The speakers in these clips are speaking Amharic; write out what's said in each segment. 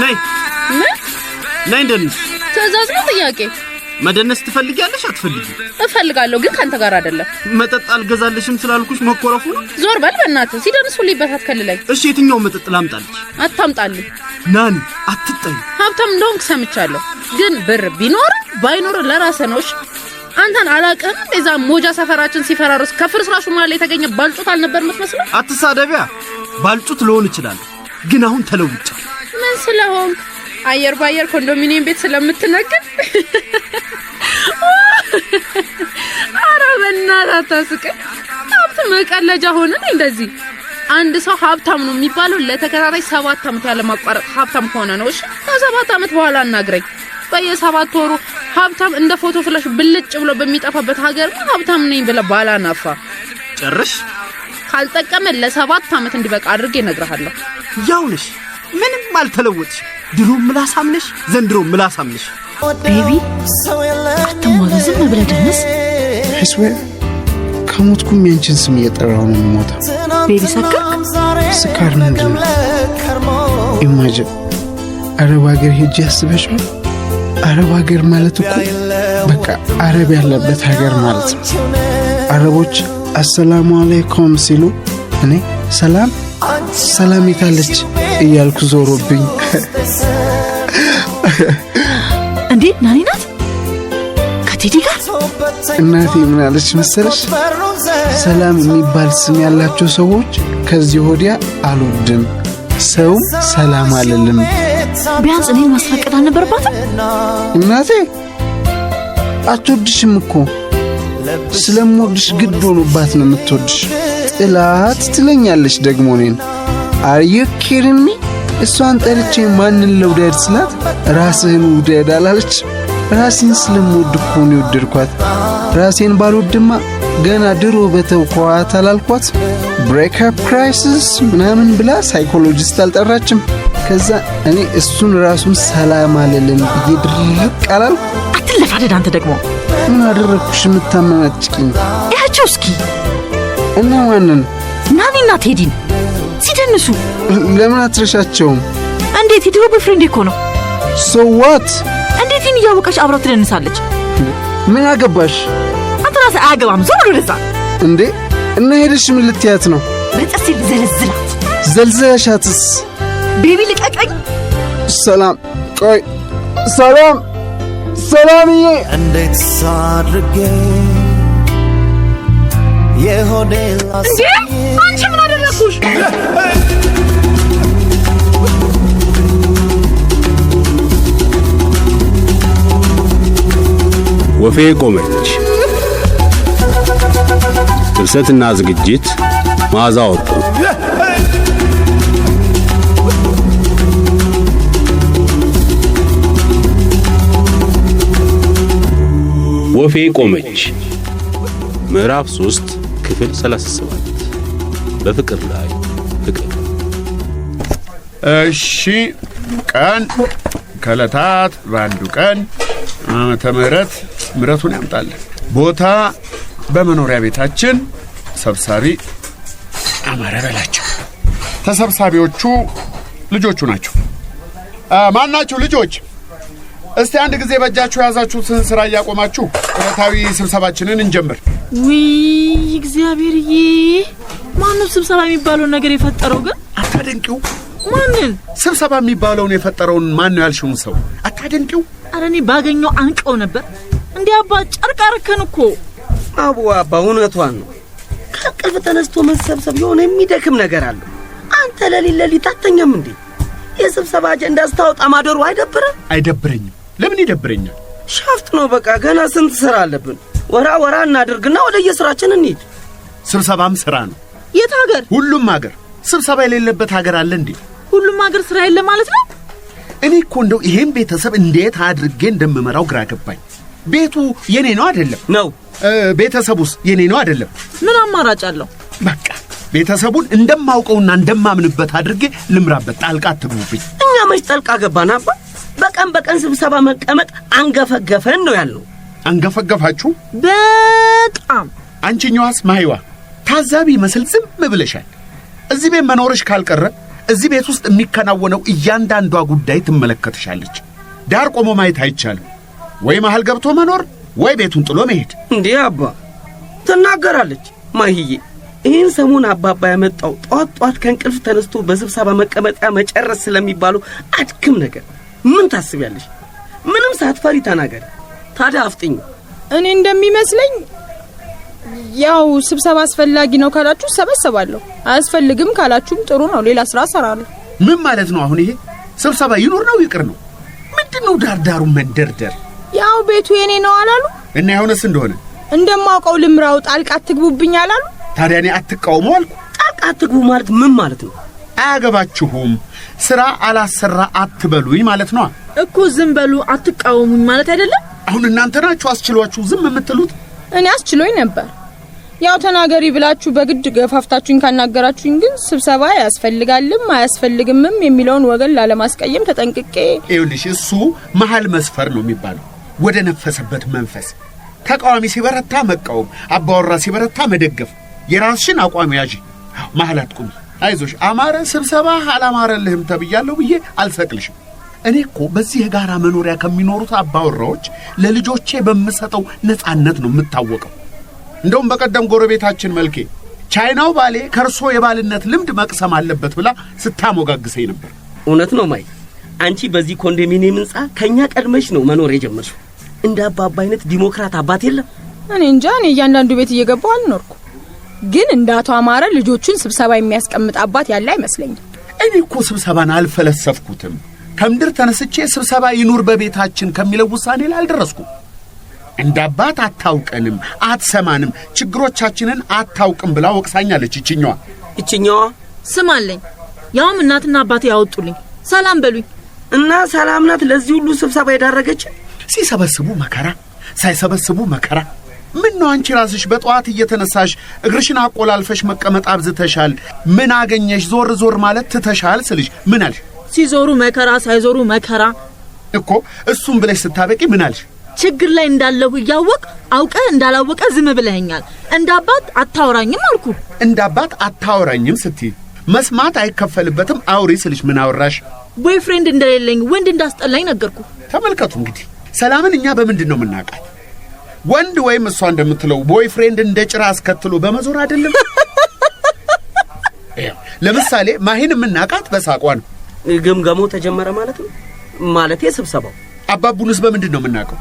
ነይ እንደንስ ትዕዛዝ ነው ጥያቄ መደነስ ትፈልጊያለሽ አትፈልጊ እፈልጋለሁ ግን ካንተ ጋር አይደለም መጠጥ አልገዛልሽም ስላልኩሽ መኮረፉ ነው ዞር በል በእናትህ ሲደንሱ ሊበታት ከልላይ እሺ የትኛው መጠጥ ላምጣልሽ አታምጣልኝ ናኒ አትጠይ ሀብታም እንደሆንክ ሰምቻለሁ ግን ብር ቢኖር ባይኖር ለራስህ ነው አንተን አላቀም ለዛ ሞጃ ሰፈራችን ሲፈራሩስ ከፍርስራሹ ማለት የተገኘ ባልጩት አልነበር መስመስለው አትሳደቢያ ባልጩት ልሆን ይችላል ግን አሁን ተለውጫ ምን ስለሆንክ አየር ባየር ኮንዶሚኒየም ቤት ስለምትነግድ አረበና ታስቀ ሀብት መቀለጃ ሆነ እንደዚህ አንድ ሰው ሀብታም ነው የሚባለው ለተከታታይ 7 አመት ያለ ማቋረጥ ሀብታም ሆነ ነው እሺ ከ7 አመት በኋላ እናግረኝ በየ7 ወሩ ሀብታም እንደ ፎቶ ፍላሽ ብልጭ ብሎ በሚጠፋበት ሀገር ሀብታም ነኝ ብለ ባላናፋ ጨርሽ ካልጠቀመ ለ7 አመት እንዲበቃ አድርጌ ነግረሃለሁ ያውልሽ ምንም አልተለወጥሽ ድሮ ምላሳም ነሽ ዘንድሮ ምላሳም ነሽ ቤቢ አትሞዝም ብለ ደንስ አይስዌር ከሞትኩም ያንቺን ስም እየጠራው ነው ሞታ ቤቢ ስካር ምንድን ኢማጂን አረብ ሀገር ሄጄ ያስበሽው አረብ ሀገር ማለት እኮ በቃ አረብ ያለበት ሀገር ማለት ነው አረቦች አሰላሙ አለይኩም ሲሉ እኔ ሰላም ይታለች እያልኩ ዞሮብኝ እንዴ ናኒ ናት ከቴዲ ጋር እናቴ ምን አለች መሰለሽ ሰላም የሚባል ስም ያላቸው ሰዎች ከዚህ ወዲያ አልወድም ሰው ሰላም አለልም ቢያንስ እኔን ማስፈቀድ አልነበረባትም እናቴ አትወድሽም እኮ ስለምወድሽ ግድ ሆኖባት ነው የምትወድሽ ጥላት ትለኛለች ደግሞ እኔን Are you kidding me? እሷን ጠርቼ ማንን ልውደድ ስላት ራስህን ውደድ አላለች ራሴን ስለምወድ እኮ ነው የወደድኳት ራሴን ባልወድማ ገና ድሮ በተውኳት አላልኳት break up crisis ምናምን ብላ ሳይኮሎጂስት አልጠራችም ከዛ እኔ እሱን ራሱን ሰላም አለልን ይድርቅ አላል አትለፋደድ አንተ ደግሞ ምን አደረኩሽ የምታመናጭቂኝ ያቸው እስኪ እና ማንን ናኒና ቴዲን ሲደንሱ ለምን አትረሻቸውም እንዴት ይድሮ በፍሬንድ እኮ ነው so what እንዴት ይያወቀሽ አብራት ትደንሳለች ምን አገባሽ አንተ ራስ አገባም ዞር ወደዛ እንዴ እና ሄደሽ ምን ልትያት ነው በጥርስ ዘልዝላት ዘልዘሻትስ ቤቢ ልቀቀኝ ሰላም ቆይ ሰላምዬ እንዴት ሳድርጌ የሆዴላስ አንቺ ምን አደረኩሽ ወፌ ቆመች ድርሰትና ዝግጅት መዓዛ ወርቁ ወፌ ቆመች ምዕራፍ 3 ክፍል 37 በፍቅር ላይ ፍቅር እሺ ቀን ከለታት ባንዱ ቀን ዓመተ ምሕረቱን ያምጣል ቦታ በመኖሪያ ቤታችን ሰብሳቢ አማረ በላቸው ተሰብሳቢዎቹ ልጆቹ ናቸው ማናችሁ ልጆች እስቲ አንድ ጊዜ በእጃችሁ ያዛችሁትን ስራ ያቆማችሁ ዕለታዊ ስብሰባችንን እንጀምር ውይ እግዚአብሔርዬ ማነው ስብሰባ የሚባለው ነገር የፈጠረው ግን አታደንቂው ማንን ስብሰባ የሚባለውን የፈጠረውን ማን ነው ያልሽውን ሰው አታደንቂው አረኔ ባገኘው አንቀው ነበር እንዴ አባ ጨርቅ አርከን እኮ አባ እውነቷን ነው ከቅልፍ ተነስቶ መሰብሰብ የሆነ የሚደክም ነገር አለ አንተ ለሊት አተኛም እንዴ የስብሰባ አጀንዳ አስታውጣ ማደሩ አይደብረኝም ለምን ይደብረኛል ሻፍት ነው በቃ ገና ስንት ስራ አለብን ወራ እናድርግና ወደ የስራችን እንሂድ ስብሰባም ስራ ነው የት ሀገር ሁሉም ሀገር ስብሰባ የሌለበት ሀገር አለ እንዴ ሁሉም ሀገር ስራ የለ ማለት ነው እኔ እኮ እንደው ይሄን ቤተሰብ እንዴት አድርጌ እንደምመራው ግራ ገባኝ ቤቱ የኔ ነው አይደለም ቤተሰቡስ የኔ ነው አይደለም ምን አማራጭ አለው በቃ ቤተሰቡን እንደማውቀውና እንደማምንበት አድርጌ ልምራበት ጣልቃ አትግቡብኝ እኛ መች ጣልቃ ገባን አባ በቀን ስብሰባ መቀመጥ አንገፈገፈን ነው ያለው አንገፈገፋችሁ በጣም አንቺኛዋስ ማይዋ ታዛቢ መስል ዝም ብለሻል እዚህ ቤት መኖርሽ ካልቀረ እዚህ ቤት ውስጥ የሚከናወነው እያንዳንዷ ጉዳይ ትመለከትሻለች። ዳር ቆሞ ማየት አይቻልም። ወይ መሃል ገብቶ መኖር ወይ ቤቱን ጥሎ መሄድ። እንዴ አባ ትናገራለች ማሂዬ። ይህን ሰሞን አባባ ያመጣው ጧት ከእንቅልፍ ተነስቶ በስብሰባ መቀመጫ መጨረስ ስለሚባለው አድክም ነገር ምን ታስቢያለሽ? ምንም ሳትፈሪ ተናገሪ። ታዲያ አፍጥኝ። እኔ እንደሚመስለኝ ያው ስብሰባ አስፈላጊ ነው ካላችሁ ሰበሰባለሁ፣ አያስፈልግም ካላችሁም ጥሩ ነው ሌላ ስራ እሰራለሁ። ምን ማለት ነው አሁን ይሄ? ስብሰባ ይኑር ነው ይቅር ነው? ምንድነው ዳርዳሩ መንደርደር? ያው ቤቱ የኔ ነው አላሉ እና ያውነስ እንደሆነ እንደማውቀው ልምራው ጣልቃ አትግቡብኝ አላሉ። ታዲያ እኔ አትቃወሙ አልኩ። ጣልቃ አትግቡ ማለት ምን ማለት ነው? አያገባችሁም፣ ስራ አላሰራ አትበሉኝ ማለት ነው እኮ። ዝም በሉ አትቃወሙኝ ማለት አይደለም። አሁን እናንተ ናችሁ አስችሏችሁ ዝም የምትሉት። እኔ አስችሎኝ ነበር። ያው ተናገሪ ብላችሁ በግድ ገፋፍታችሁኝ ካናገራችሁኝ ግን ስብሰባ ያስፈልጋልም አያስፈልግምም የሚለውን ወገን ላለማስቀየም ተጠንቅቄ። ይኸውልሽ እሱ መሃል መስፈር ነው የሚባለው። ወደ ነፈሰበት መንፈስ ተቃዋሚ ሲበረታ መቃወም፣ አባወራ ሲበረታ መደገፍ። የራስሽን አቋም ያዢ፣ መሃል አትቁሚ። አይዞሽ አማረ ስብሰባ አላማረልህም ተብያለሁ ብዬ አልሰቅልሽም። እኔ እኮ በዚህ የጋራ መኖሪያ ከሚኖሩት አባወራዎች ለልጆቼ በምሰጠው ነፃነት ነው የምታወቀው። እንደውም በቀደም ጎረቤታችን መልኬ ቻይናው ባሌ ከርሶ የባልነት ልምድ መቅሰም አለበት ብላ ስታሞጋግሰኝ ነበር። እውነት ነው ማይ። አንቺ በዚህ ኮንዶሚኒየም ህንጻ ከኛ ቀድመሽ ነው መኖር የጀመርሽው። እንደ አባባ አይነት ዲሞክራት አባት የለም። እኔ እንጃ፣ እኔ እያንዳንዱ ቤት እየገባው አልኖርኩ። ግን እንደ አቶ አማረ ልጆቹን ስብሰባ የሚያስቀምጥ አባት ያለ አይመስለኝም። እኔ እኮ ስብሰባን አልፈለሰፍኩትም። ከምድር ተነስቼ ስብሰባ ይኑር በቤታችን ከሚለው ውሳኔ ላይ አልደረስኩም። እንደ አባት አታውቀንም፣ አትሰማንም፣ ችግሮቻችንን አታውቅም ብላ ወቅሳኛለች። እቺኛዋ ስም አለኝ፣ ያውም እናትና አባቴ ያወጡልኝ። ሰላም በሉኝ እና ሰላም ናት ለዚህ ሁሉ ስብሰባ የዳረገች። ሲሰበስቡ መከራ፣ ሳይሰበስቡ መከራ። ምን ነው አንቺ ራስሽ በጧት እየተነሳሽ እግርሽን አቆላልፈሽ መቀመጥ አብዝተሻል። ምን አገኘሽ ዞር ዞር ማለት ትተሻል ስልሽ ምን አልሽ? ሲዞሩ መከራ ሳይዞሩ መከራ እኮ። እሱም ብለሽ ስታበቂ ምን አልሽ? ችግር ላይ እንዳለሁ ያወቅ አውቀ እንዳላወቀ ዝም ብለኸኛል። እንደ አባት አታወራኝም አልኩ። እንደ አባት አታወራኝም ስትይ መስማት አይከፈልበትም አውሪ ስልሽ ምን አወራሽ? ቦይፍሬንድ እንደሌለኝ ወንድ እንዳስጠላኝ ነገርኩ። ተመልከቱ እንግዲህ ሰላምን እኛ በምንድን ነው የምናውቃት? ወንድ ወይም እሷ እንደምትለው ቦይፍሬንድ እንደ ጭራ አስከትሎ በመዞር አይደለም። ለምሳሌ ማሂን የምናውቃት በሳቋ ነው። ግምገሞ ተጀመረ ማለት ነው። ማለት የስብሰባው አባቡንስ በምንድን ነው የምናውቀው?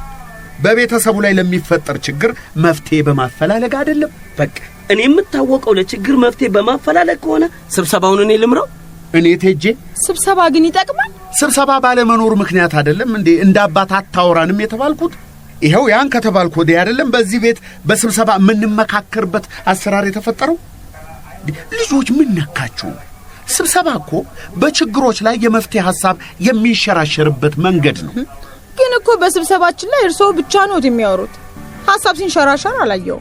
በቤተሰቡ ላይ ለሚፈጠር ችግር መፍትሄ በማፈላለግ አይደለም። በቃ እኔ የምታወቀው ለችግር መፍትሄ በማፈላለግ ከሆነ ስብሰባውን እኔ ልምራው። እኔ ቴጄ ስብሰባ ግን ይጠቅማል። ስብሰባ ባለመኖሩ ምክንያት አይደለም እንዴ እንደ አባት አታወራንም የተባልኩት? ይሄው ያን ከተባልኩ ወዲህ አይደለም በዚህ ቤት በስብሰባ የምንመካከርበት አሰራር የተፈጠረው። ልጆች ምን ነካችሁ? ስብሰባ እኮ በችግሮች ላይ የመፍትሄ ሐሳብ የሚንሸራሸርበት መንገድ ነው። ግን እኮ በስብሰባችን ላይ እርሶ ብቻ ነው የሚያወሩት። ሐሳብ ሲንሸራሸር አላየው።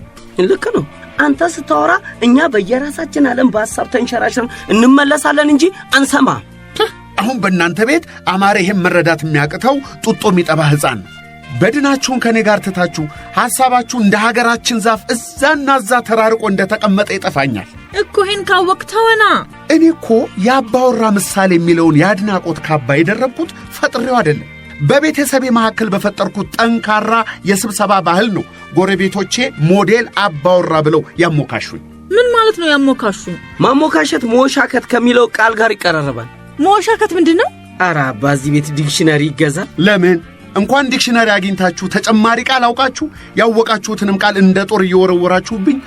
ልክ ነው። አንተ ስታወራ እኛ በየራሳችን ዓለም በሐሳብ ተንሸራሸርን እንመለሳለን እንጂ አንሰማ። አሁን በእናንተ ቤት አማረ ይሄን መረዳት የሚያቅተው ጡጦ የሚጠባ ሕፃን ነው። በድናችሁን ከኔ ጋር ትታችሁ ሐሳባችሁ እንደ ሀገራችን ዛፍ እዛና እዛ ተራርቆ እንደተቀመጠ ይጠፋኛል እኮ። ይሄን ካወቅ ተወና። እኔ እኮ የአባወራ ምሳሌ የሚለውን ያድናቆት ካባ የደረብኩት ፈጥሬው አይደለም። በቤተሰቤ መካከል በፈጠርኩት ጠንካራ የስብሰባ ባህል ነው ጎረቤቶቼ ሞዴል አባወራ ብለው ያሞካሹኝ። ምን ማለት ነው ያሞካሹኝ? ማሞካሸት ሞሻከት ከሚለው ቃል ጋር ይቀራረባል። ሞሻከት ምንድነው? አራ በዚህ ቤት ዲክሽነሪ ይገዛል። ለምን እንኳን ዲክሽነሪ አግኝታችሁ ተጨማሪ ቃል አውቃችሁ ያወቃችሁትንም ቃል እንደ ጦር እየወረወራችሁብኝ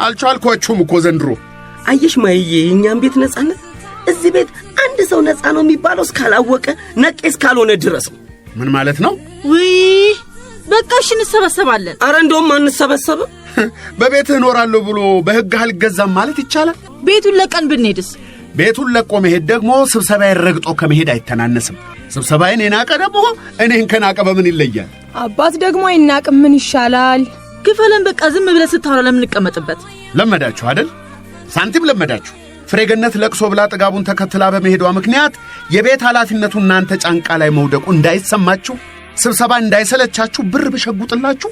አልቻልኳችሁም እኮ ዘንድሮ። አየሽ ማይዬ የኛም ቤት ነፃነት እዚህ ቤት አንድ ሰው ነፃ ነው የሚባለው እስካላወቀ ነቄ እስካልሆነ ድረስ ነው። ምን ማለት ነው? ውይ በቃ እሺ እንሰበሰባለን። አረ እንደውም አንሰበሰብም። በቤትህ እኖራለሁ ብሎ በሕግ አልገዛም ማለት ይቻላል? ቤቱን ለቀን ብንሄድስ? ቤቱን ለቆ መሄድ ደግሞ ስብሰባዬን ረግጦ ከመሄድ አይተናነስም። ስብሰባዬን የናቀ ደግሞ እኔን ከናቀ በምን ይለያል? አባት ደግሞ አይናቅም ምን ይሻላል? ክፈለን በቃ ዝም ብለህ ስታወራ ለምን እንቀመጥበት? ለመዳችሁ አይደል? ሳንቲም ለመዳችሁ። ፍሬገነት ለቅሶ ብላ ጥጋቡን ተከትላ በመሄዷ ምክንያት የቤት ኃላፊነቱ እናንተ ጫንቃ ላይ መውደቁ እንዳይሰማችሁ፣ ስብሰባ እንዳይሰለቻችሁ ብር በሸጉጥላችሁ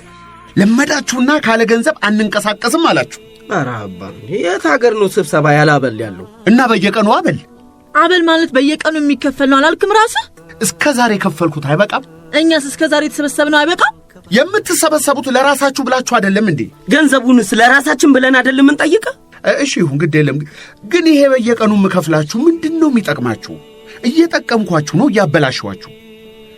ለመዳችሁና ካለ ገንዘብ አንንቀሳቀስም አላችሁ። ኧረ አባ የት ሀገር ነው ስብሰባ ያላበል ያለው? እና በየቀኑ አበል አበል ማለት በየቀኑ የሚከፈል ነው አላልክም ራስህ? እስከ ዛሬ ከፈልኩት አይበቃም? እኛስ እስከ ዛሬ የተሰበሰብነው አይበቃም? የምትሰበሰቡት ለራሳችሁ ብላችሁ አይደለም እንዴ? ገንዘቡንስ ለራሳችን ብለን አይደለም እንጠይቀ? እሺ ይሁን ግድ የለም። ግን ይሄ በየቀኑ የምከፍላችሁ ምንድነው የሚጠቅማችሁ? እየጠቀምኳችሁ ነው እያበላሽዋችሁ?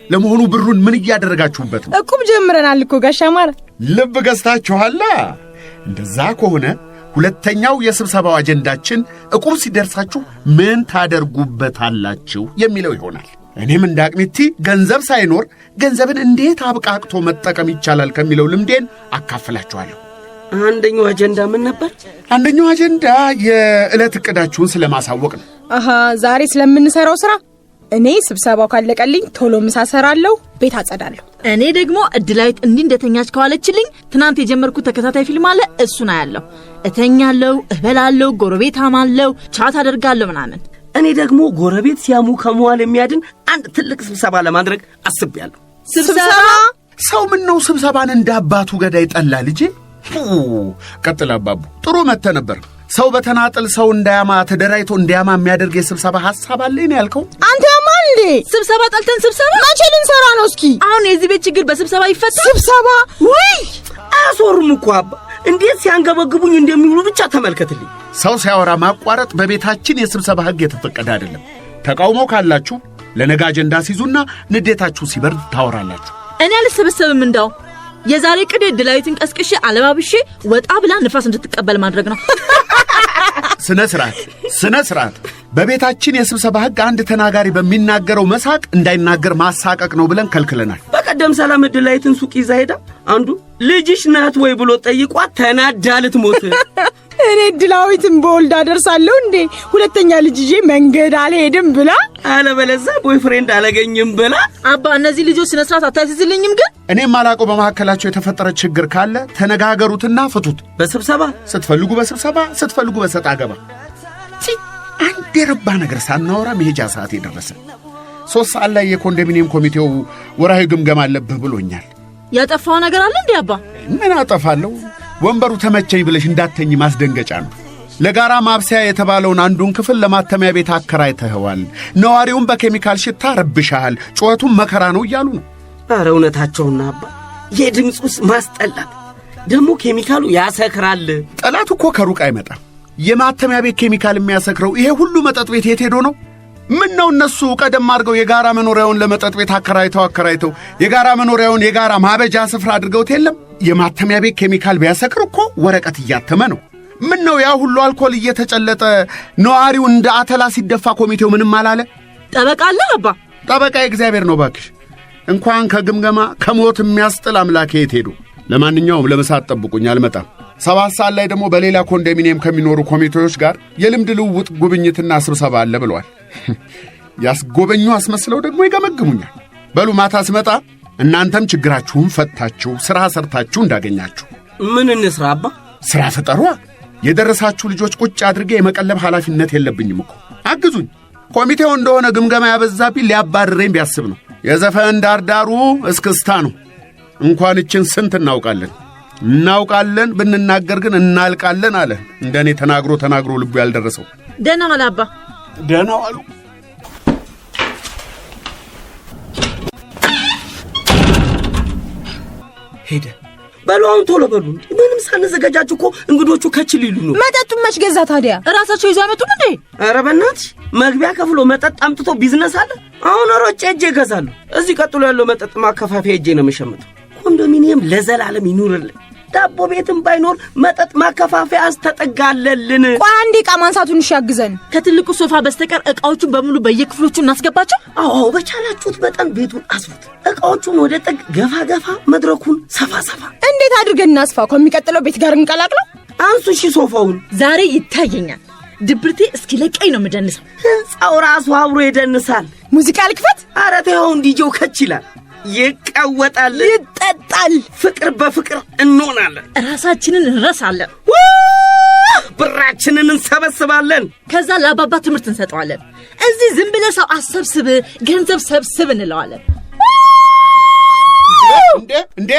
ለመሆኑ ብሩን ምን እያደረጋችሁበት ነው? እቁብ ጀምረናል እኮ ጋሽ አማረ። ልብ ገዝታችኋላ? እንደዛ ከሆነ ሁለተኛው የስብሰባው አጀንዳችን እቁብ ሲደርሳችሁ ምን ታደርጉበታላችሁ የሚለው ይሆናል። እኔም እንዳቅሚቲ ገንዘብ ሳይኖር ገንዘብን እንዴት አብቃቅቶ መጠቀም ይቻላል ከሚለው ልምዴን አካፍላችኋለሁ። አንደኛው አጀንዳ ምን ነበር? አንደኛው አጀንዳ የዕለት ዕቅዳችሁን ስለማሳወቅ ነው። አሃ ዛሬ ስለምንሰራው ስራ እኔ ስብሰባው ካለቀልኝ ቶሎ ምሳ ሰራለሁ፣ ቤት አጸዳለሁ። እኔ ደግሞ እድላዊት እንዲህ እንደተኛች ከዋለችልኝ ትናንት የጀመርኩት ተከታታይ ፊልም አለ፣ እሱን አያለሁ። እተኛለሁ፣ እበላለሁ፣ ጎረቤት አማለሁ፣ ቻት አደርጋለሁ ምናምን። እኔ ደግሞ ጎረቤት ሲያሙ ከመዋል የሚያድን አንድ ትልቅ ስብሰባ ለማድረግ አስቤያለሁ። ስብሰባ? ሰው ምን ነው ስብሰባን እንዳባቱ ገዳይ ጠላ ልጄ? ቀጥል አባቡ። ጥሩ መተ ነበር። ሰው በተናጥል ሰው እንዳያማ ተደራይቶ እንዲያማ የሚያደርግ የስብሰባ ሐሳብ አለኝ ነው ያልከው? አንተ ያማል እንዴ? ስብሰባ ጠልተን ስብሰባ መቼ ልንሰራ ነው? እስኪ አሁን የዚህ ቤት ችግር በስብሰባ ይፈታል? ስብሰባ ወይ አያሶሩም እኮ አባ። እንዴት ሲያንገበግቡኝ እንደሚውሉ ብቻ ተመልከትልኝ። ሰው ሲያወራ ማቋረጥ በቤታችን የስብሰባ ሕግ የተፈቀደ አይደለም። ተቃውሞ ካላችሁ ለነገ አጀንዳ ሲዙና ንዴታችሁ ሲበርድ ታወራላችሁ። እኔ አልሰበሰብም። እንዳው የዛሬ ቅድ እድላዊትን ቀስቅሼ አለባብሼ ወጣ ብላ ንፋስ እንድትቀበል ማድረግ ነው። ስነ ስርዓት። በቤታችን የስብሰባ ሕግ አንድ ተናጋሪ በሚናገረው መሳቅ እንዳይናገር ማሳቀቅ ነው ብለን ከልክለናል። በቀደም ሰላም እድላዊትን ሱቅ ይዛ ሄዳ አንዱ ልጅሽ ናት ወይ ብሎ ጠይቋት ተናዳ ልትሞት። እኔ እድላዊትን በወልድ አደርሳለሁ እንዴ? ሁለተኛ ልጅ ይዤ መንገድ አልሄድም ብላ አለበለዛ ቦይፍሬንድ አላገኝም ብላ። አባ እነዚህ ልጆች ስነ ስርዓት አታይዝልኝም? ግን እኔም ማላቀው በመሐከላቸው የተፈጠረ ችግር ካለ ተነጋገሩትና ፍቱት። በስብሰባ ስትፈልጉ በስብሰባ ስትፈልጉ በሰጣ ገባ። አንድ የረባ ነገር ሳናወራ መሄጃ ሰዓት የደረሰ 3 ሰዓት ላይ የኮንዶሚኒየም ኮሚቴው ወራዊ ግምገማ አለብህ ብሎኛል። ያጠፋው ነገር አለ እንዴ አባ? ምን አጠፋለሁ? ወንበሩ ተመቸኝ ብለሽ እንዳተኝ ማስደንገጫ ነው። ለጋራ ማብሰያ የተባለውን አንዱን ክፍል ለማተሚያ ቤት አከራይተኸዋል። ነዋሪውን በኬሚካል ሽታ ረብሻል፣ ጩኸቱም መከራ ነው እያሉ ነው። ኧረ እውነታቸውና አባ። የድምፁስ ማስጠላት ደግሞ ኬሚካሉ ያሰክራል። ጠላት እኮ ከሩቅ አይመጣም። የማተሚያ ቤት ኬሚካል የሚያሰክረው ይሄ ሁሉ መጠጥ ቤት የት ሄዶ ነው? ምን ነው እነሱ ቀደም አድርገው የጋራ መኖሪያውን ለመጠጥ ቤት አከራይተው የጋራ መኖሪያውን የጋራ ማበጃ ስፍራ አድርገውት የለም? የማተሚያ ቤት ኬሚካል ቢያሰክር እኮ ወረቀት እያተመ ነው። ምን ነው ያ ሁሉ አልኮል እየተጨለጠ ነዋሪው እንደ አተላ ሲደፋ ኮሚቴው ምንም አላለ? ጠበቃ አለ አባ? ጠበቃ እግዚአብሔር ነው ባክሽ። እንኳን ከግምገማ ከሞት የሚያስጥል አምላኬ የት ሄዱ? ለማንኛውም ለመሳት ጠብቁኝ፣ አልመጣም። 7 ሰዓት ላይ ደግሞ በሌላ ኮንዶሚኒየም ከሚኖሩ ኮሚቴዎች ጋር የልምድ ልውውጥ ጉብኝትና ስብሰባ አለ ብለዋል። ያስጎበኙ አስመስለው ደግሞ ይገመግሙኛል። በሉ ማታ ስመጣ እናንተም ችግራችሁን ፈታችሁ ሥራ ሰርታችሁ እንዳገኛችሁ። ምን እንስራ አባ? ሥራ ፈጠሯ። የደረሳችሁ ልጆች ቁጭ አድርጌ የመቀለብ ኃላፊነት የለብኝም እኮ። አግዙኝ። ኮሚቴው እንደሆነ ግምገማ ያበዛብኝ ሊያባርረኝ ቢያስብ ነው። የዘፈን ዳርዳሩ እስክስታ ነው። እንኳን እችን ስንት እናውቃለን ብንናገር ግን እናልቃለን አለ። እንደኔ ተናግሮ ልቡ ያልደረሰው። ደህና ዋል አባ። ደህና ዋሉ። ሄደ። በሉ አሁን ቶሎ በሉ። ምንም ሳንዘጋጃጅ እኮ እንግዶቹ ከችል ይሉ ነው። መጠጡን መች ገዛ ታዲያ? እራሳቸው ይዘው ያመጡን እንዴ? ኧረ በእናትሽ መግቢያ ከፍሎ መጠጥ አምጥቶ ቢዝነስ አለ። አሁን ሮጬ ሄጄ እገዛለሁ። እዚህ ቀጥሎ ያለው መጠጥ ማከፋፈያ ሄጄ ነው የምሸምተው። ኮንዶሚኒየም ለዘላለም ይኑርልን። ዳቦ ቤትም ባይኖር መጠጥ ማከፋፈያ አስተጠጋለልን። ቆይ አንዴ ዕቃ ማንሳቱን ያግዘን። ከትልቁ ሶፋ በስተቀር ዕቃዎቹን በሙሉ በየክፍሎቹ እናስገባቸው። አዎ በቻላችሁት በጣም ቤቱን አስፉት። ዕቃዎቹን ወደ ጥግ ገፋ፣ መድረኩን ሰፋ። እንዴት አድርገን እናስፋው? ከሚቀጥለው ቤት ጋር እንቀላቅለው። አንሱ እሺ ሶፋውን። ዛሬ ይታየኛል። ድብርቴ እስኪለቀኝ ነው የምደንሰው። ሕንፃው ራሱ አብሮ ይደንሳል። ሙዚቃ ልክፈት? ኧረ ተይው፣ ዲጄው ከች ይላል። ይቀወጣል፣ ይጠጣል። ፍቅር በፍቅር እንሆናለን። ራሳችንን እንረሳለን። ብራችንን እንሰበስባለን። ከዛ ለአባባ ትምህርት እንሰጠዋለን። እዚህ ዝም ብለህ ሰው አሰብስብ፣ ገንዘብ ሰብስብ እንለዋለን። እንዴ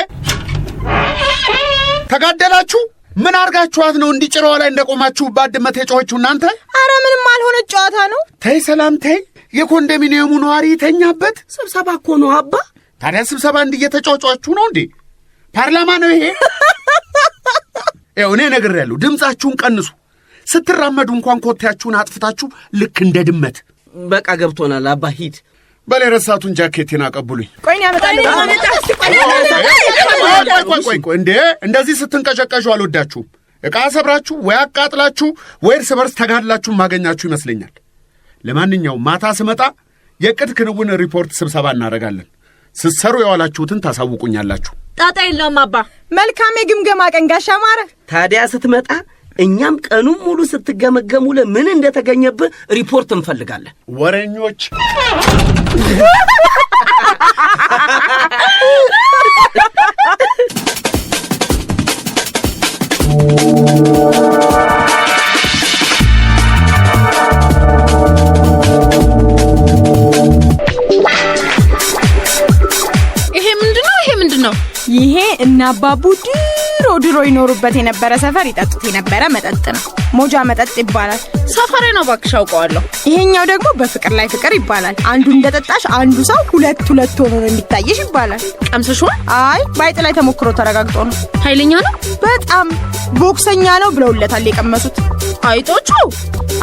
ተጋደላችሁ? ምን አርጋችኋት ነው እንዲጭራው ላይ እንደቆማችሁባት ድመት የጮኸችው እናንተ? አረ ምንም አልሆነች ጨዋታ ነው። ተይ ሰላም ተይ። የኮንዶሚኒየሙ ነዋሪ የተኛበት ስብሰባ እኮ ነው አባ። ታዲያ ስብሰባ እንዲየተጫጫችሁ ነው እንዴ? ፓርላማ ነው ይሄ? እኔ ነግሬያለሁ፣ ድምጻችሁን ቀንሱ። ስትራመዱ እንኳን ኮቴያችሁን አጥፍታችሁ ልክ እንደ ድመት። በቃ ገብቶናል አባ ሂድ። በሌረሳቱን ጃኬቴን አቀብሉኝ። ቆይ ያመጣልኝ። ቆይ እንዴ! እንደዚህ ስትንቀሸቀሹ አልወዳችሁም። ዕቃ ሰብራችሁ ወይ አቃጥላችሁ ወይ እርስ በርስ ተጋድላችሁ ማገኛችሁ ይመስለኛል። ለማንኛውም ማታ ስመጣ የቅድ ክንውን ሪፖርት ስብሰባ እናደርጋለን። ስትሰሩ የዋላችሁትን ታሳውቁኛላችሁ። ጣጣ የለውም አባ። መልካም የግምገማ ቀን ጋሻ ማረ። ታዲያ ስትመጣ እኛም ቀኑን ሙሉ ስትገመገሙ ለምን እንደተገኘብህ ሪፖርት እንፈልጋለን። ወረኞች ይሄ ምንድነው? ይሄ እና አባቡ ድሮ ይኖሩበት የነበረ ሰፈር ይጠጡት የነበረ መጠጥ ነው። ሞጃ መጠጥ ይባላል። ሰፈሬ ነው ባክሽ አውቀዋለሁ። ይሄኛው ደግሞ በፍቅር ላይ ፍቅር ይባላል። አንዱ እንደጠጣሽ አንዱ ሰው ሁለት ሆኖ ነው የሚታየሽ ይባላል። ቀምሰሽው? አይ ባይጥ ላይ ተሞክሮ ተረጋግጦ ነው። ኃይለኛ ነው በጣም ቦክሰኛ ነው ብለውለታል የቀመሱት አይጦቹ።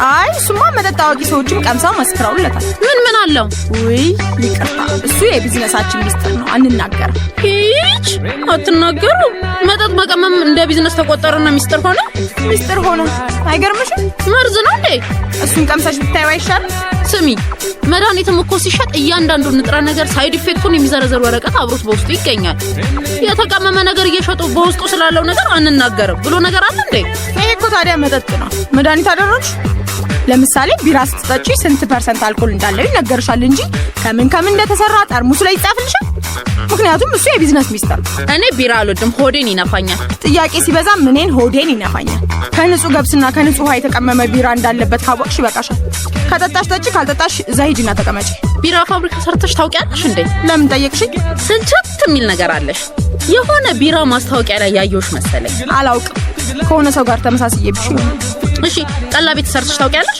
አይ እሱማ መጠጥ አዋቂ ሰዎችም ቀምሰው መስክረውለታል። ምን አለው? ውይ ይቅርታ፣ እሱ የቢዝነሳችን ሚስጥር ነው አንናገርም። ሂጅ አትናገሩ። መጠጥ መቀመም እንደ ቢዝነስ ተቆጠረና ሚስጥር ሆነ። አይገርምሽም? መርዝ ነው እንዴ? እሱን ቀምሰሽ ብታዩ አይሻልም? ስሚ፣ መድኃኒትም እኮ ሲሸጥ እያንዳንዱ ንጥረ ነገር ሳይድ ኢፌክቱን የሚዘረዘር ወረቀት አብሮት በውስጡ ይገኛል። የተቀመመ ነገር እየሸጡ በውስጡ ስላለው ነገር አንናገርም ብሎ ነገር አለ እንዴ? ይሄ እኮ ታዲያ መጠጥ ነው። መድኃኒት አደረግሽ? ለምሳሌ ቢራ ስትጠጪ ስንት % አልኮል እንዳለው ይነገርሻል እንጂ ከምን እንደተሰራ ጠርሙሱ ላይ ይጻፍልሻል። ምክንያቱም እሱ የቢዝነስ ሚስጥር። እኔ ቢራ አልወድም፣ ሆዴን ይነፋኛል። ጥያቄ ሲበዛ ምኔን ሆዴን ይነፋኛል። ከንጹህ ገብስና ከንጹህ ውሃ የተቀመመ ቢራ እንዳለበት ካወቅሽ ይበቃሻል። ከጠጣሽ ጠጪ፣ ካልጠጣሽ እዛ ሂጂና ተቀመጪ። ቢራ ፋብሪካ ሰርተሽ ታውቂያለሽ እንዴ? ለምን ጠየቅሽኝ? ስልችት የሚል ነገር አለሽ። የሆነ ቢራ ማስታወቂያ ላይ ያየሁሽ መሰለኝ። አላውቅም፣ ከሆነ ሰው ጋር ተመሳስዬብሽ ይሆናል። እሺ ቀላ ቤት ሰርተሽ ታውቂያለሽ?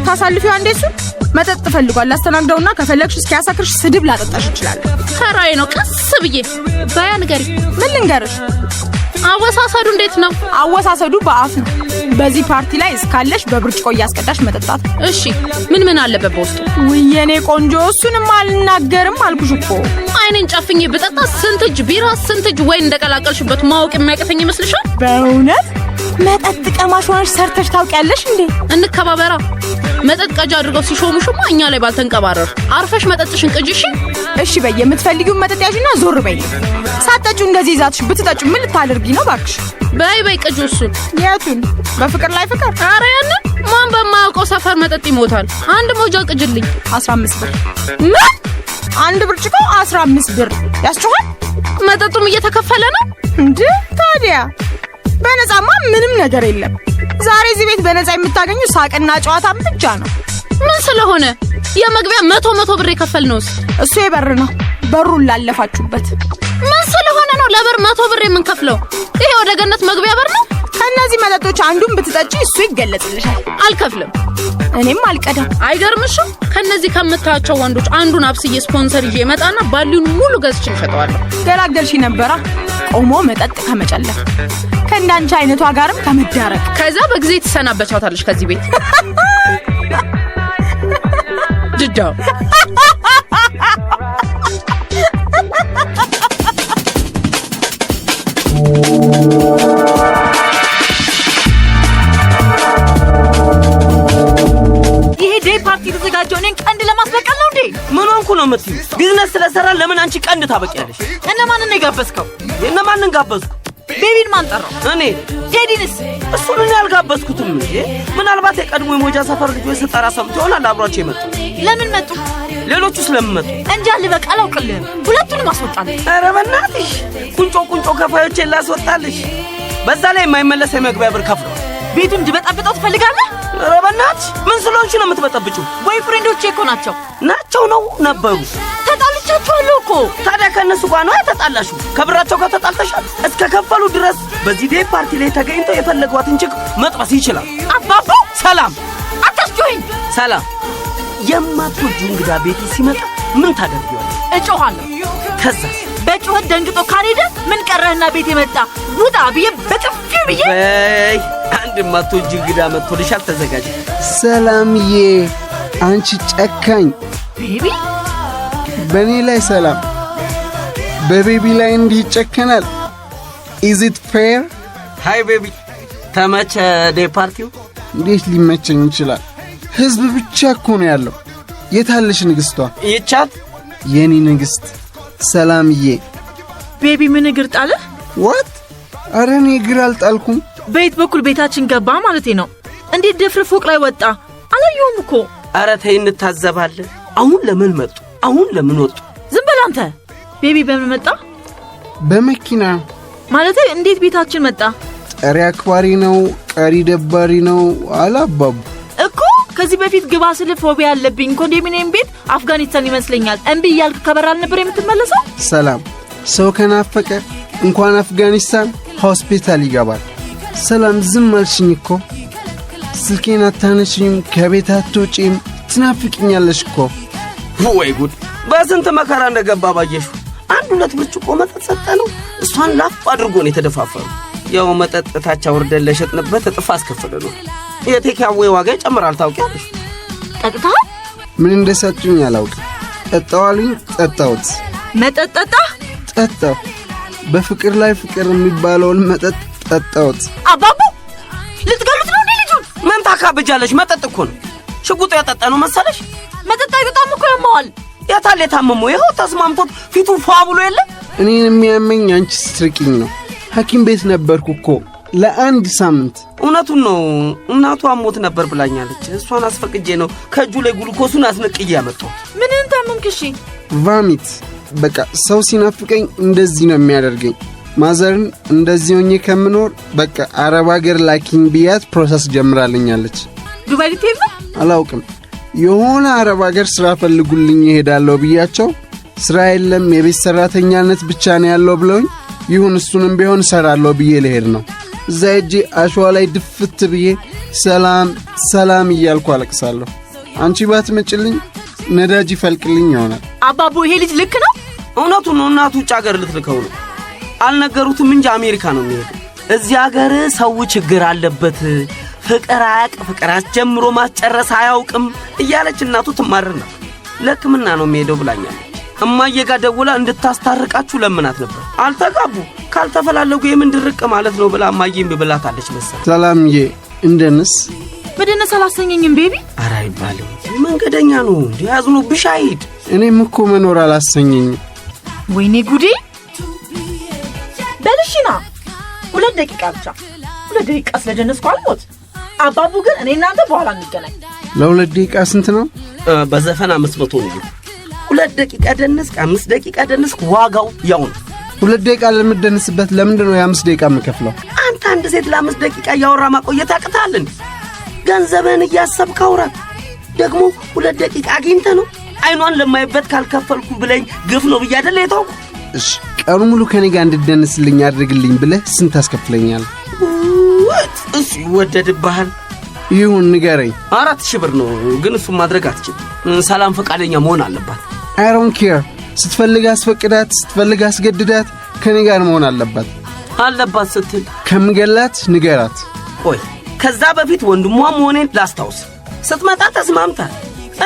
ታሳልፊው አንዴ እሱ መጠጥ ፈልጓል ላስተናግደውና ከፈለግሽ እስኪያሳክርሽ ስድብ ላጠጣሽ ይችላል። ተራዬ ነው ቀስ ብዬ ባያ ንገሪ። ምን ልንገርሽ? አወሳሰዱ እንዴት ነው? አወሳሰዱ በአፍ ነው። በዚህ ፓርቲ ላይ እስካለሽ በብርጭቆ እያስቀዳሽ መጠጣት። እሺ ምን አለበት በውስጡ? ውይ የኔ ቆንጆ እሱንም አልናገርም አልኩሽ እኮ። አይኔን ጨፍኜ ብጠጣ ስንት እጅ ቢራ ስንት እጅ ወይን እንደቀላቀልሽበት ማወቅ የሚያቅተኝ ይመስልሻል? በእውነት መጠጥ ቀማሽ ሆነሽ ሰርተሽ ታውቂያለሽ እንዴ? እንከባበራ። መጠጥ ቀጃ አድርገው ሲሾሙሽማ እኛ ላይ ባልተንቀባረር። አርፈሽ መጠጥሽን ቅጂ። እሺ በይ፣ የምትፈልጊውን መጠጥ ያዥና ዞር በይ። ሳትጠጪው እንደዚህ ይዛትሽ ብትጠጪ ምን ልታደርጊ ነው ባክሽ? በይ ቅጂ እሱን። የቱን? በፍቅር ላይ ፍቅር? ኧረ ያንን ማን በማያውቀው ሰፈር መጠጥ ይሞታል። አንድ ሞጃ ቅጅልኝ። 15 ብር። ምን? አንድ ብርጭቆ 15 ብር ያስጨዋል? መጠጡም እየተከፈለ ነው እንዴ? ታዲያ በነፃማ ምንም ነገር የለም። ዛሬ እዚህ ቤት በነፃ የምታገኙ ሳቅና ጨዋታ ብቻ ነው። ምን ስለሆነ? የመግቢያ 100 ብር የከፈልነውስ? እሱ የበር ነው፣ በሩን ላለፋችሁበት። ምን ስለሆነ ነው ለበር 100 ብር የምንከፍለው? ይሄ ወደ ገነት መግቢያ በር ነው። ከነዚህ መጠጦች አንዱን ብትጠጪ እሱ ይገለጽልሻል። አልከፍልም። እኔም አልቀዳም። አይገርምሽም? ከነዚህ ከምታያቸው ወንዶች አንዱን አብስዬ ስፖንሰር ይዤ መጣና ባሊውን ሙሉ ገዝቼ እሸጠዋለሁ። ገላገልሽ ነበራ ቆሞ መጠጥ ከመጨለፍ ከእንዳንቺ አይነቷ ጋርም ከመዳረቅ። ከዛ በጊዜ ትሰናበቻታለሽ ከዚህ ቤት። ጅዳው ይሄ ዴይ ፓርቲ ተዘጋጀው እኔን ቀንድ ለማስበቀል ነው እንዴ? ምን ሆንኩ ነው የምትይው? ቢዝነስ ስለሰራ ለምን አንቺ ቀንድ ታበቂያለሽ? እነማንን ነው የጋበዝከው? የእነማንን ጋበዝኩ? ቤቢን ማን ጠራው? እኔ። ቴዲንስ? እሱን እኔ አልጋበዝኩትም እንዴ። ምናልባት የቀድሞ የሞጃ ሰፈር ልጆች ስጠራ ሰምቶ ይሆናል አብሯቸው የመጡ። ለምን መጡ? ሌሎቹ ስለምን መጡ? እንጃ ልበቃ አላውቅልህም። ሁለቱንም አስወጣልኝ። ኧረ በእናትሽ ቁንጮ ከፋዮቼን ላስወጣልሽ። በዛ ላይ የማይመለስ የመግቢያ ብር ከፍሎ ቤቱን እንድበጣብጠው ትፈልጋለህ? ኧረ በእናትሽ ምን ስለሆንሽ ነው የምትበጠብጪው? ቦይ ፍሬንዶቼ እኮ ናቸው ነው ነበሩ። ተጣልቻቸዋለሁ እኮ። እኮ። ታዲያ ከነሱ ጋር ነው የተጣላሽው? ከብራቸው ጋር ተጣልተሻል? እስከ ከፈሉ ድረስ በዚህ ዴይ ፓርቲ ላይ ተገኝተው የፈለጓትን ችግር መጥበስ ይችላል። አባቡ ሰላም አታስጮኝ። ሰላም የማትወጁ እንግዳ ቤት ሲመጣ ምን ታደርጊዋለሽ? እጮሃለሁ። ከዛስ? በጩኸት ደንግጦ ካልሄደ ምን ቀረህና ቤት የመጣ ውጣ ብዬ በጥፊ ብዬ። በይ አንድ የማትወጁ እንግዳ መጥቶልሻል፣ ተዘጋጂ። ሰላምዬ አንቺ ጨካኝ ቤቢ። በእኔ ላይ ሰላም በቤቢ ላይ እንዲህ ይጨከናል? ኢዝ ኢት ፌር? ሃይ ቤቢ፣ ተመቸ ዴይ ፓርቲው? እንዴት ሊመቸኝ ይችላል? ህዝብ ብቻ እኮ ነው ያለው። የታለሽ ንግስቷ? ይቻት የኔ ንግስት ሰላምዬ። ቤቢ ምን እግር ጣለ? ዋት? አረ እኔ እግር አልጣልኩም። በየት በኩል ቤታችን ገባ ማለቴ ነው። እንዴት ደፍረ ፎቅ ላይ ወጣ? አላየሁም እኮ። አረ ተይ እንታዘባለን። አሁን ለምን መጡ? አሁን ለምን ወጡ? ዝም በል አንተ። ቤቢ በምን መጣ? በመኪና ማለቴ እንዴት ቤታችን መጣ? ጠሪ አክባሪ ነው ቀሪ ደባሪ ነው አላባቡ እኮ። ከዚህ በፊት ግባ ስለ ፎቢያ አለብኝ። ኮንዶሚኒየም ቤት አፍጋኒስታን ይመስለኛል። እምቢ እያልክ ከበራል ነበር የምትመለሰው። ሰላም ሰው ከናፈቀ እንኳን አፍጋኒስታን ሆስፒታል ይገባል። ሰላም ዝም አልሽኝ እኮ። ስልኬን አታነሽኝም፣ ከቤት አትወጪም፣ ትናፍቅኛለሽ እኮ። ወይ ጉድ! በስንት መከራ እንደገባ ባየሽ። አንድ ሁለት ብርጭቆ መጠጥ ሰጠ ነው እሷን ላፍ አድርጎ ነው የተደፋፈሩ። ያው መጠጥ ታቻ ወርደን ለሸጥንበት እጥፍ አስከፈለ ነው። የቴካዌ ዋጋ ይጨምራል ታውቂያለሽ። ጠጥታ ምን እንደሰጡኝ አላውቅም። ጠጣዋልኝ፣ ጠጣሁት። መጠጥ ጠጣሁ። በፍቅር ላይ ፍቅር የሚባለውን መጠጥ ጠጣሁት። አባቡ ልትገሉት ነው እንዴ ልጁን? ምን ታካብጃለሽ? መጠጥ እኮ ነው። ሽጉጥ ያጠጣ ነው መሰለሽ? መጠጥ አይጠጣም እኮ ያማዋል። የታለ የታመመው? ይኸው ተስማምቶት ፊቱ ፏ ብሎ የለ። እኔን የሚያመኝ አንቺ ስትርቂኝ ነው። ሐኪም ቤት ነበርኩ እኮ ለአንድ ሳምንት። እውነቱን ነው። እናቱ አሞት ነበር ብላኛለች። እሷን አስፈቅጄ ነው ከእጁ ላይ ግሉኮሱን አስነቅዬ ያመጣሁት። ምንን ታመምክሽ? ቫሚት። በቃ ሰው ሲናፍቀኝ እንደዚህ ነው የሚያደርገኝ። ማዘርን እንደዚህ ሆኜ ከምኖር በቃ አረብ ሀገር ላኪኝ ብያት ፕሮሰስ ጀምራልኛለች። ዱባይ ልትሄድ ነው? አላውቅም። የሆነ አረብ ሀገር ስራ ፈልጉልኝ እሄዳለሁ ብያቸው ስራ የለም የቤት ሰራተኛነት ብቻ ነው ያለው ብለውኝ ይሁን እሱንም ቢሆን እሰራለሁ ብዬ ልሄድ ነው። እዛ ሄጄ አሸዋ ላይ ድፍት ብዬ ሰላም ሰላም እያልኩ አለቅሳለሁ። አንቺ ባትመጭልኝ ነዳጅ ይፈልቅልኝ ይሆናል። አባቡ ይሄ ልጅ ልክ ነው? እውነቱን ነው። እናቱ ውጭ ሀገር ልትልከው ነው። አልነገሩትም እንጂ አሜሪካ ነው የሚሄድ። እዚህ ሀገር ሰው ችግር አለበት፣ ፍቅር አያቅ፣ ፍቅር አስጀምሮ ማስጨረስ አያውቅም እያለች እናቱ ትማርር ነው። ለሕክምና ነው የሚሄደው ብላኛለች። እማዬ ጋር ደውላ እንድታስታርቃችሁ ለምናት ነበር። አልተጋቡ ካልተፈላለጉ የምን ድርቅ ማለት ነው ብላ እማዬም ብላታለች መሰል። ሰላምዬ እንደነስ በደነስ አላሰኘኝም ቤቢ። ኧረ አይባልም፣ መንገደኛ ነው እንዲያዝኑ ብሻይድ። እኔም እኮ መኖር አላሰኘኝም። ወይኔ ጉዴ። በልሽና 2 ደቂቃ ብቻ 2 ደቂቃ ስለደነስኩ አልሞት። አባቡ ግን እኔ እናንተ በኋላ እንገናኝ። ለ2 ደቂቃ ስንት ነው? በዘፈን 500 ነው። 2 ደቂቃ ደነስክ 5 ደቂቃ ደነስክ ዋጋው ያው ነው። 2 ደቂቃ ለምደንስበት ለምንድን ነው የ5 ደቂቃ የምከፍለው? አንተ አንድ ሴት ለ5 ደቂቃ ያወራ ማቆየት አቅታለን? ገንዘብህን እያሰብክ አውራ። ደግሞ 2 ደቂቃ አግኝተ ነው አይኗን ለማይበት ካልከፈልኩ ብለኝ ግፍ ነው ብዬ አይደል የተውኩ። እሺ ቀኑ ሙሉ ከኔ ጋር እንድደንስልኝ አድርግልኝ ብለህ ስንት አስከፍለኛል? እሱ ይወደድብሃል። ይሁን ንገረኝ። 4000 ብር ነው፣ ግን እሱ ማድረግ አትችልም። ሰላም ፈቃደኛ መሆን አለባት። I don't care። ስትፈልግ አስፈቅዳት፣ ስትፈልግ አስገድዳት፣ ከኔ ጋር መሆን አለባት። አለባት ስትል ከምገላት ንገራት። ቆይ ከዛ በፊት ወንድሟ መሆኔን ላስታውስ። ስትመጣ ተስማምታ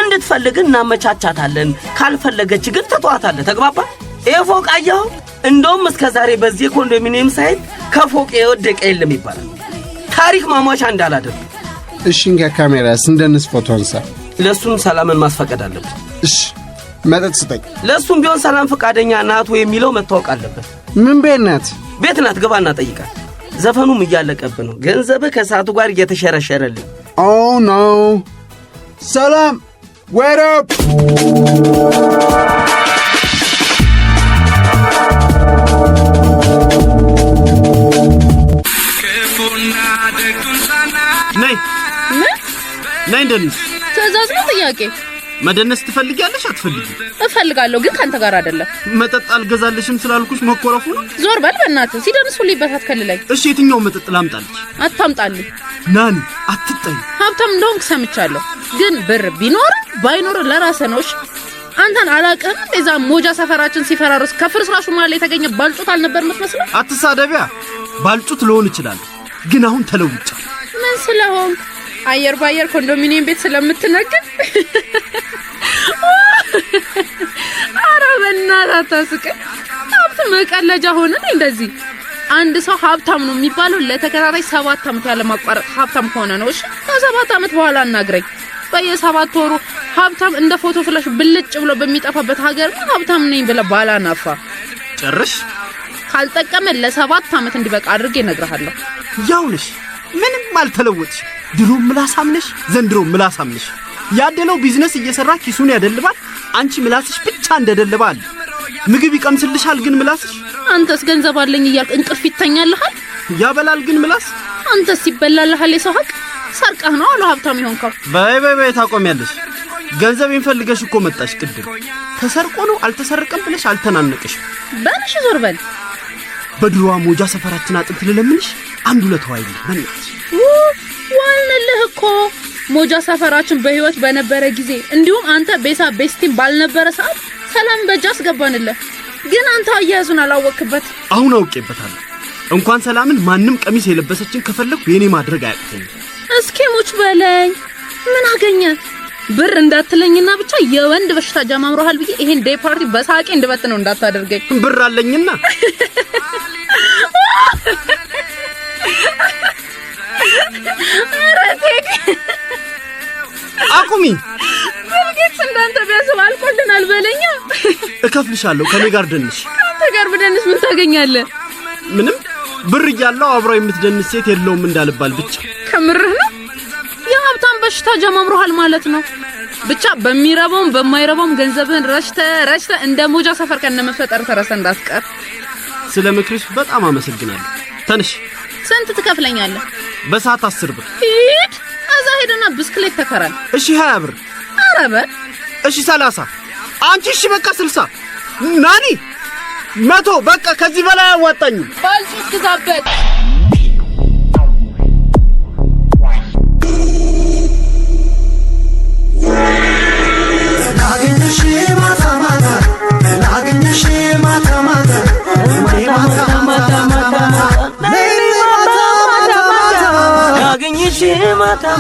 እንድትፈልግ እናመቻቻታለን፣ ካልፈለገች ግን ተቷታለህ። ተግባባ? ፎቅ አየኸው? እንደውም እስከ ዛሬ በዚህ ኮንዶሚኒየም ሳይት ከፎቅ የወደቀ የለም ይባላል። ታሪክ ማሟሻ እንዳላደርግ። እሺ እንጋ ካሜራስ እንደነስ ፎቶ አንሳ። ለሱም ሰላምን ማስፈቀድ አለበት። እሺ መጠጥ ስጠኝ። ለሱም ቢሆን ሰላም ፈቃደኛ ናት ወይ የሚለው መታወቅ አለበት። ምን ቤት ናት? ቤት ናት። ግባና ጠይቃት። ዘፈኑም እያለቀብህ ነው። ገንዘብህ ከሰዓቱ ጋር እየተሸረሸረልህ። ኦ ኖ ሰላም ዌት አፕ። ነይ እንደንስ። ትዕዛዝ ነው ጥያቄ? መደነስ ትፈልጊያለሽ አትፈልጊ? እፈልጋለሁ ግን ካንተ ጋር አይደለም። መጠጥ አልገዛልሽም ስላልኩሽ መኮረፉ ነው? ዞር በል በእናትህ ሲደንሱልኝ በታትከልለኝ። እሺ የትኛው መጠጥ ላምጣልሽ? አታምጣልኝ። ናኒ አትጠይ። ሀብታም እንደሆንክ ሰምቻለሁ ግን ብር ቢኖር ባይኖር ለራስህ ነው። አንተን አላውቅም። እዛ ሞጃ ሰፈራችን ሲፈራርስ ከፍርስራሹ ማለት የተገኘ ባልጩት አልነበር የምትመስለው? አትሳደቢያ። ባልጩት ልሆን ይችላል ግን አሁን ተለውጫለሁ። ምን ስለሆንክ? አየር ባየር ኮንዶሚኒየም ቤት ስለምትነግድ? ኧረ በእናትህ አታስቅም። ሀብት መቀለጃ ሆነ እንደዚህ። አንድ ሰው ሀብታም ነው የሚባለው ለተከታታይ 7 ዓመት ያለ ማቋረጥ ሀብታም ከሆነ ነው። እሺ ከ7 ዓመት በኋላ አናግረኝ። በየ7 ወሩ ሀብታም እንደ ፎቶ ፍላሽ ብልጭ ብሎ በሚጠፋበት ሀገር ሀብታም ነኝ ብለህ ባላናፋ። ጨርሽ። ካልጠቀመ ለ7 ዓመት እንዲበቃ አድርጌ እነግርሃለሁ። ያው ነሽ፣ ምንም አልተለወጥሽ። ድሮ ምላሳም ነሽ፣ ዘንድሮ ምላሳም ነሽ። ያደለው ቢዝነስ እየሰራ ኪሱን ያደልባል፣ አንቺ ምላስሽ ብቻ እንደደልባል። ምግብ ይቀምስልሻል ግን ምላስሽ። አንተስ ገንዘብ አለኝ እያልክ እንቅልፍ ይተኛልሃል። ያበላል ግን ምላስ። አንተስ ይበላልሃል የሰው ሀቅ። ሰርቀህ ነው አሉ ሀብታም ይሆንከው። በይ ታቆሚያለሽ። ገንዘቤን ፈልገሽ እኮ መጣሽ ቅድም። ተሰርቆ ነው አልተሰረቀም ብለሽ አልተናነቅሽ። በልሽ ዞር በል። በድሮዋ ሞጃ ሰፈራችን አጥንት ልለምንሽ አንዱ ለተዋይል በእናትሽ። ዋልንልህ እኮ ሞጃ ሰፈራችን በህይወት በነበረ ጊዜ እንዲሁም አንተ ቤሳ ቤስቲን ባልነበረ ሰዓት ሰላም በእጅ አስገባንልህ። ግን አንተ አያያዙን አላወቅበት። አሁን አውቄበታለሁ። እንኳን ሰላምን ማንም ቀሚስ የለበሰችን ከፈለኩ የኔ ማድረግ አያቅተኝ። እስኪ ሙች በለኝ። ምን አገኘ? ብር እንዳትለኝና ብቻ የወንድ በሽታ ጀማምሮሃል ብዬ ይሄን ዴይ ፓርቲ በሳቄ እንድበት ነው እንዳታደርገኝ። ብር አለኝና አረቴክ አቁሚ። ብልግት እንዳንተ ቢያስብ አልቆልናል በለኛ። እከፍልሻለሁ ከኔ ጋር ደንሽ። አንተ ጋር ብደንስ ምን ታገኛለህ? ምንም። ብር እያለው አብራው የምትደንስ ሴት የለውም እንዳልባል ብቻ። ከምርህ ነው? የሀብታም በሽታ ጀማምሮሃል ማለት ነው። ብቻ በሚረባውም በማይረባውም ገንዘብህን ረሽተ እንደ ሞጃ ሰፈር ከነመፈጠር ተረሰ እንዳትቀር። ስለ ምክርሽ በጣም አመሰግናለሁ። ተነሽ። ስንት ትከፍለኛለህ? በሰዓት 10 ብር። ሂድ እዛ ሄደና ብስክሌት ተከራል። እሺ 20 ብር። ኧረ በል እሺ 30። አንቺ እሺ በቃ 60። ናኒ 100። በቃ ከዚህ በላይ አያዋጣኝም። ባልጩት ግዛበት።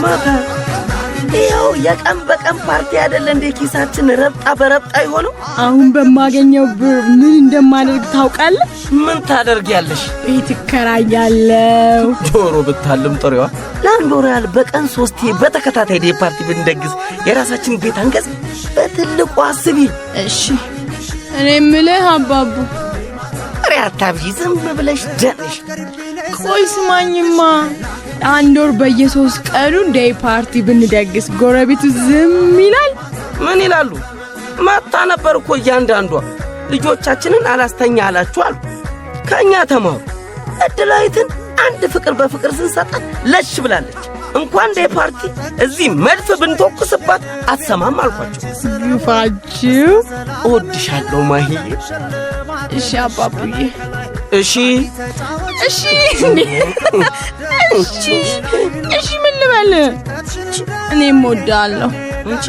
ማታ ይኸው የቀን በቀን ፓርቲ አይደለ እንደ ኪሳችን ረብጣ በረብጣ ይሆነው። አሁን በማገኘው ብር ምን እንደማደርግ ታውቃለህ? ምን ታደርጊያለሽ? ቤት እከራያለሁ። ጆሮ ብታልም ጥሪዋ ለአንድ ወር ያህል በቀን 3 በተከታታይ ዴይ ፓርቲ ብንደግስ የራሳችን ቤት አንገዝ። በትልቁ አስቢ። እሺ እኔ የምልህ አባቡ አታብዢ፣ ዝም ብለሽ ደንሽ። ቆይ ስማኝማ፣ አንድ ወር በየ3 ቀኑ ዴይ ፓርቲ ብንደግስ ጎረቤቱ ዝም ይላል? ምን ይላሉ? ማታ ነበር እኮ እያንዳንዷ ልጆቻችንን አላስተኛ አላችሁ አሉ። ከኛ ተማሩ። እድላይትን አንድ ፍቅር በፍቅር ስንሰጣት ለሽ ብላለች። እንኳን ዴይ ፓርቲ እዚህ መድፍ ብንተኩስባት አትሰማም አልኳቸው። ግፋችሁ። እወድሻለሁ ማሂዬ። እሺ አባቡዬ። እሺ ምን ልበል? እኔም እወዳለሁ። አንቺ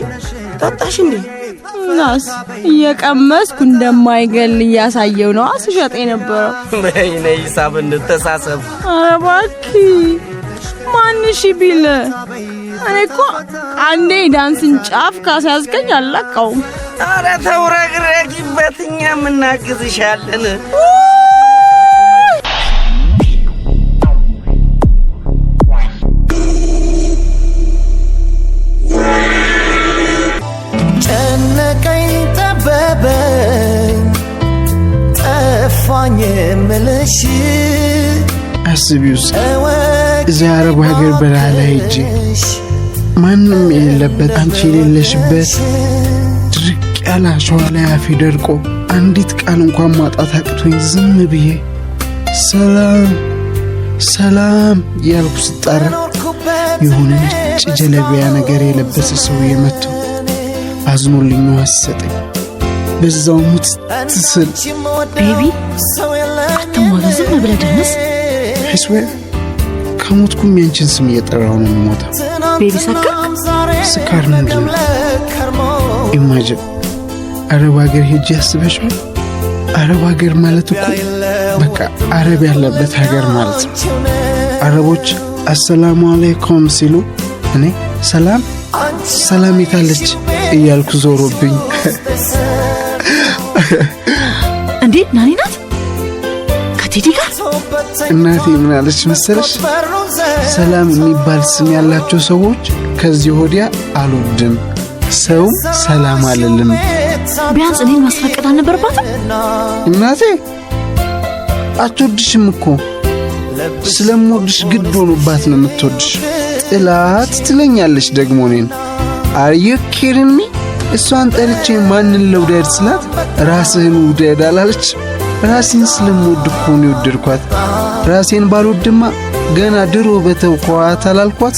ታጣሽ እንዴ? ናስ እየቀመስኩ እንደማይገል እያሳየው ነው አስሸጥ የነበረው። በይኔ ሂሳብ እንተሳሰብ። ኧረ እባክህ ማንሽ ቢል እኔ እኮ አንዴ ዳንስን ጫፍ ካስያዝከኝ አላቀውም። ኧረ ተው ረግረጊበት፣ እኛም እናግዝሻለን። ጨነቀኝ ጠበበኝ ጠፋኝ የምልሽ አስቢውስ እዚያ አረብ ሀገር በረሃ ላይ ሄጄ ማንም የሌለበት አንቺ የሌለሽበት ድርቅ ያለ አሸዋ ላይ አፌ ደርቆ አንዲት ቃል እንኳን ማጣት አቅቶኝ ዝም ብዬ ሰላም ያልኩ ስጣራ የሆነ ነጭ ጀለቢያ ነገር የለበሰ ሰው የመጣ አዝኖልኝ ወሰደኝ በዛው ሙት ትስል ቤቢ አትሞት ዝም ብለህ ደንስ አይስዌ ከሞትኩም ያንቺን ስም እየጠራሁ ነው የምሞተው ቤቢ ስካር ምንድን ነው ኢማጂን አረብ ሀገር ሄጄ ያስበሽው አረብ ሀገር ማለት እኮ በቃ አረብ ያለበት ሀገር ማለት ነው አረቦች አሰላሙ አለይኩም ሲሉ እኔ ሰላም ይታለች እያልኩ ዞሮብኝ እንዴ ናኒ ናት ከቴዲ ጋር እናቴ ምን አለች መሰለሽ ሰላም የሚባል ስም ያላቸው ሰዎች ከዚህ ወዲያ አልወድም ሰው ሰላም አለልም ቢያንስ እኔን ማስፈቀድ አልነበረባትም እናቴ አትወድሽም እኮ ስለምወድሽ ግድ ሆኖባት ነው የምትወድሽ ጥላት ትለኛለች ደግሞ እኔን Are you kidding me? እሷን ጠርቼ ማንን ልውደድ ስላት ራስህን ውደድ አላለች ራሴን ስለምወድ እኮ ነው የወደድኳት ራሴን ባልወድማ ገና ድሮ በተውኳት አላልኳት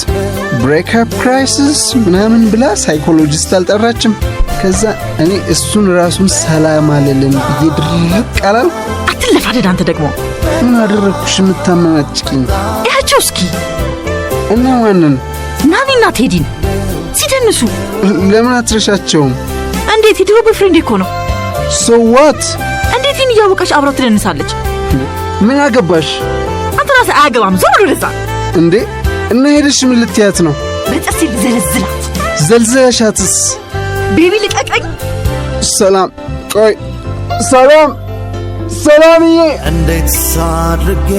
ብሬክ አፕ ክራይሲስ ምናምን ብላ ሳይኮሎጂስት አልጠራችም ከዛ እኔ እሱን ራሱን ሰላም አለልን ብዬ ድርቅ አላልኩ አትለፋደድ አንተ ደግሞ ምን አደረኩሽ የምታመናጭቂኝ ያቸው እስኪ እና ማንን ናኒና ቴዲን ሲደንሱ ለምን አትረሻቸውም እንዴት ይድሮ በፍሬንድ እኮ ነው so what እንዴት ይያወቀሽ አብራ ትደንሳለች ምን አገባሽ አንተ ራስ አያገባም ዞር ወደዛ እንዴ እና ሄደሽ ምን ልትያት ነው በጥርስ ዘልዝላት ዘልዘሻትስ ቤቢ ልቀቀኝ ሰላም ቆይ ሰላምዬ እንዴት ሳድርጌ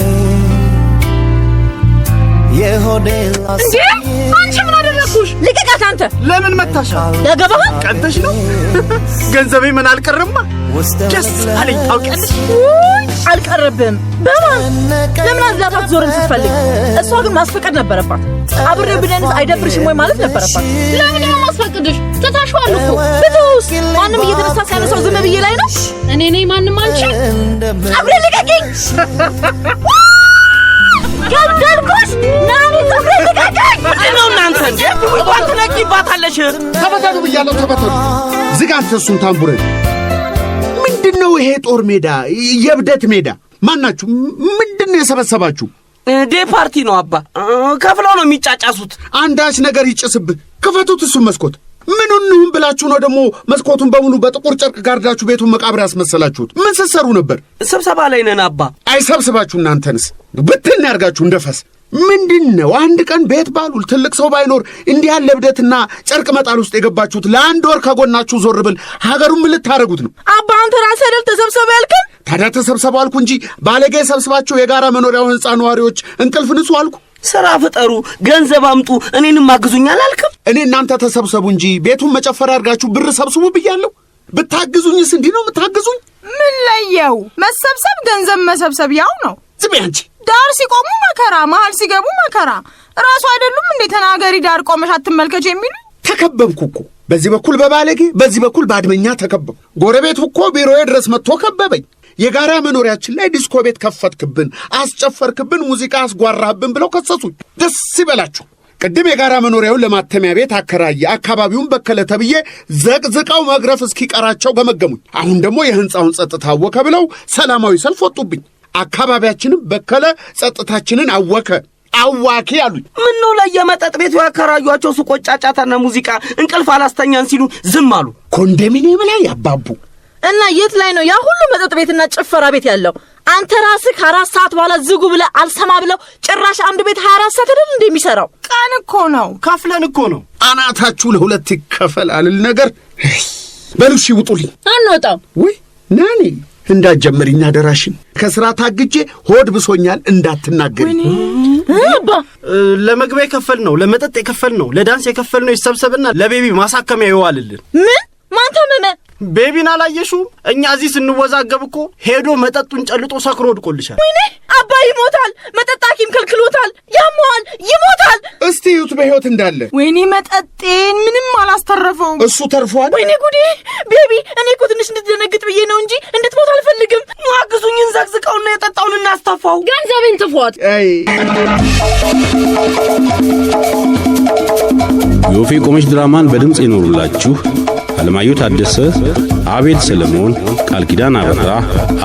የሆዴ ላስ አንቺ ምን አደረኩሽ ልቀቃት አንተ ለምን መታሻ ያገባህ ቀንተሽ ነው ገንዘቤ ምን አልቀረማ ደስ አለኝ ታውቂያለሽ አልቀረብም በማን ለምን አዝላታት ዞርን ስትፈልግ እሷ ግን ማስፈቀድ ነበረባት አብሬ ብደንስ አይደብርሽም ወይ ማለት ነበረባት ለምን ነው ማስፈቀድሽ ተታሽዋል እኮ ብትውስ ማንም እየተነሳ ሲያነሳው ዝም ብዬ ላይ ነው እኔ ነኝ ማንም አንቺ አብሬ ልቀቂኝ ገደልኩሽ ናኒ አብሬ ልቀቂኝ ምንድነው እናንተ እንዴ እንኳን ትነቂባታለሽ ተበተኑ ብያለሁ ተበተኑ ዝጋንተ እሱን ታምቡረን ምንድነው ይሄ ጦር ሜዳ የብደት ሜዳ ማናችሁ ምንድነው የሰበሰባችሁ ዴ ፓርቲ ነው አባ ከፍለው ነው የሚጫጫሱት አንዳች ነገር ይጭስብህ ክፈቱት እሱን መስኮት ምኑንም ብላችሁ ነው ደግሞ መስኮቱን በሙሉ በጥቁር ጨርቅ ጋርዳችሁ ቤቱን መቃብር ያስመሰላችሁት ምን ሰሰሩ ነበር ስብሰባ ላይ ነን አባ አይሰብስባችሁ እናንተንስ ብትን ያርጋችሁ እንደፈስ ምንድነው አንድ ቀን ቤት ባሉል ትልቅ ሰው ባይኖር እንዲህ ያለ ብደትና ጨርቅ መጣል ውስጥ የገባችሁት ለአንድ ወር ከጎናችሁ ዞር ብል ሀገሩን ምን ልታረጉት ነው አባ አንተ ራስህ አይደል ተሰብሰቡ ያልከኝ ታዲያ ተሰብሰቡ አልኩ እንጂ ባለጌ ሰብስባችሁ የጋራ መኖሪያው ህንጻ ነዋሪዎች እንቅልፍ ንጹ አልኩ ስራ ፍጠሩ ገንዘብ አምጡ እኔንም አግዙኛል አልከም እኔ እናንተ ተሰብሰቡ እንጂ ቤቱን መጨፈር አድርጋችሁ ብር ሰብስቡ ብያለሁ ብታግዙኝስ እንዲህ ነው የምታግዙኝ ምን ለየው መሰብሰብ ገንዘብ መሰብሰብ ያው ነው ዝም ያንቺ ዳር ሲቆሙ መከራ መሃል ሲገቡ መከራ ራሱ አይደሉም እንዴ ተናገሪ ዳር ቆመሽ አትመልከች የሚሉ ተከበብኩ እኮ በዚህ በኩል በባለጌ በዚህ በኩል ባድመኛ ተከበብ ጎረቤት እኮ ቢሮዬ ድረስ መጥቶ ከበበኝ የጋራ መኖሪያችን ላይ ዲስኮ ቤት ከፈትክብን አስጨፈርክብን ሙዚቃ አስጓራህብን ብለው ከሰሱኝ ደስ ይበላችሁ ቅድም የጋራ መኖሪያውን ለማተሚያ ቤት አከራየ አካባቢውን በከለ ተብዬ ዘቅዝቀው መግረፍ እስኪቀራቸው ገመገሙኝ አሁን ደግሞ የህንጻውን ጸጥታ አወከ ብለው ሰላማዊ ሰልፍ ወጡብኝ አካባቢያችንን በከለ ጸጥታችንን አዋኪ አሉኝ ምን ነው ለየመጠጥ ቤቱ ያከራዩአቸው ሱቆች ጫጫታና ሙዚቃ እንቅልፍ አላስተኛን ሲሉ ዝም አሉ ኮንዶሚኒየም ላይ ያባቡ እና የት ላይ ነው ያ ሁሉ መጠጥ ቤትና ጭፈራ ቤት ያለው አንተ ራስህ ከ4 ሰዓት በኋላ ዝጉ ብለህ አልሰማ ብለው ጭራሽ አንድ ቤት 24 ሰዓት አይደል እንደሚሰራው ቀን እኮ ነው ከፍለን እኮ ነው አናታችሁ ለሁለት ይከፈል አልል ነገር በሉሽ ይውጡልኝ አንወጣም ወይ ናኒ እንዳትጀምሪኝ አደራሽን ከስራ ታግጄ ሆድ ብሶኛል እንዳትናገሪ አባ ለመግቢያ የከፈል ነው ለመጠጥ የከፈል ነው ለዳንስ የከፈል ነው ይሰብሰብና ለቤቢ ማሳከሚያ ይዋልልን ምን ማንተ መመ ቤቢን አላየሽውም እኛ እዚህ ስንወዛገብ እኮ ሄዶ መጠጡን ጨልጦ ሰክሮ ወድቆልሻል ወይኔ አባ ይሞታል መጠጣኪም ከልክሎታል ያሟል ይሞታል እስቲ ይሁት በህይወት እንዳለ ወይኔ መጠጤን ምንም አላስተረፈውም እሱ ተርፏል ወይኔ ጉዴ ቤቢ እኔ እኮ ትንሽ እንድትደነግጥ ብዬ ነው እንጂ እንድትሞት አልፈልግም አግዙኝን ዘቅዝቀውና የጠጣውን እናስተፋው ገንዘቤን ትፏት አይ የወፌ ቆመች ድራማን በድምጽ ይኖሩላችሁ አለማየሁ ታደሰ፣ አቤል ሰለሞን፣ ቃል ኪዳን አበራ፣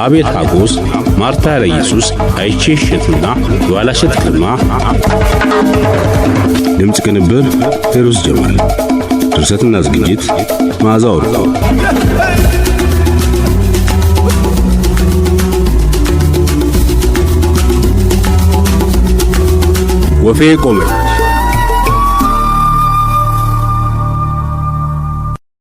አቤል ሀጎስ፣ ማርታ ኢየሱስ፣ አይቼ እሸቱና የዋላሸት ግርማ። ድምፅ ቅንብር ፌሩዝ ጀማል። ድርሰትና ዝግጅት መዓዛ ወርቁ። ወፌ ቆመች።